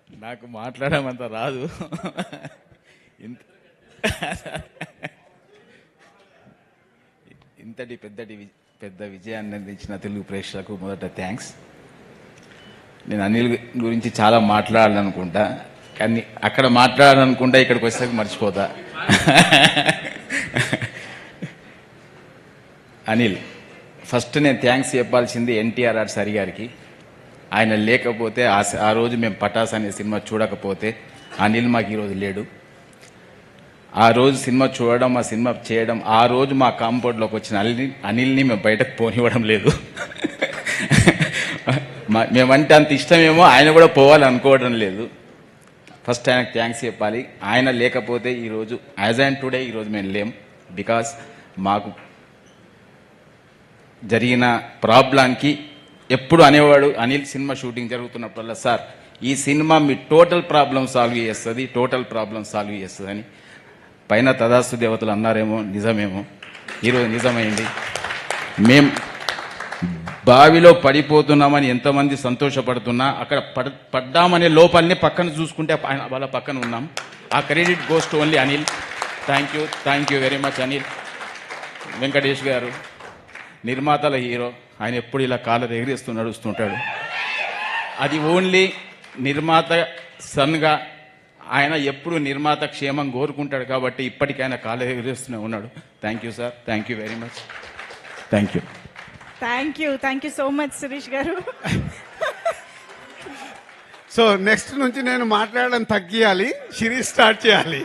నాకు మాట్లాడమంత రాదు. ఇంత ఇంతటి పెద్ద విజయాన్ని అందించిన తెలుగు ప్రేక్షకులకు మొదట థ్యాంక్స్. నేను అనిల్ గురించి చాలా మాట్లాడాలనుకుంటా, కానీ అక్కడ మాట్లాడాలనుకుంటా ఇక్కడికి వచ్చేసరికి మర్చిపోతా. అనిల్, ఫస్ట్ నేను థ్యాంక్స్ చెప్పాల్సింది ఎన్టీఆర్ సరి గారికి. ఆయన లేకపోతే ఆ రోజు మేము పటాస్ అనే సినిమా చూడకపోతే అనిల్ మాకు ఈరోజు లేడు. ఆ రోజు సినిమా చూడడం, ఆ సినిమా చేయడం, ఆ రోజు మా కాంపౌండ్లోకి వచ్చిన అనిల్ని మేము బయటకు పోనివ్వడం లేదు. మేమంటే అంత ఇష్టమేమో, ఆయన కూడా పోవాలనుకోవడం లేదు. ఫస్ట్ ఆయనకు థ్యాంక్స్ చెప్పాలి. ఆయన లేకపోతే ఈరోజు యాజ్ అండ్ టుడే ఈరోజు మేము లేం. బికాస్ మాకు జరిగిన ప్రాబ్లంకి ఎప్పుడు అనేవాడు అనిల్, సినిమా షూటింగ్ జరుగుతున్నప్పుడల్లా, సార్ ఈ సినిమా మీ టోటల్ ప్రాబ్లం సాల్వ్ చేస్తుంది అని. పైన తదాస్తు దేవతలు అన్నారేమో, నిజమేమో, ఈరోజు నిజమైంది. మేం బావిలో పడిపోతున్నామని ఎంతమంది సంతోషపడుతున్నా, అక్కడ పడ్డామనే లోపాలని పక్కన చూసుకుంటే వాళ్ళ పక్కన ఉన్నాం. ఆ credit goes to only Anil. Thank you very much Anil. Venkatesh గారు నిర్మాతల హీరో, ఆయన ఎప్పుడు ఇలా కాలర్ ఎగిరేస్తూ నడుస్తుంటాడు. అది ఓన్లీ నిర్మాత సన్గా ఆయన ఎప్పుడు నిర్మాత క్షేమం కోరుకుంటాడు కాబట్టి ఇప్పటికైనా కాలర్ ఎగిరేస్తూనే ఉన్నాడు. Thank you sir, thank you very much. Thank you so much Sirish గారు. సో నెక్స్ట్ నుంచి నేను మాట్లాడడం తగ్గియాలి, శిరీష్ స్టార్ట్ చేయాలి.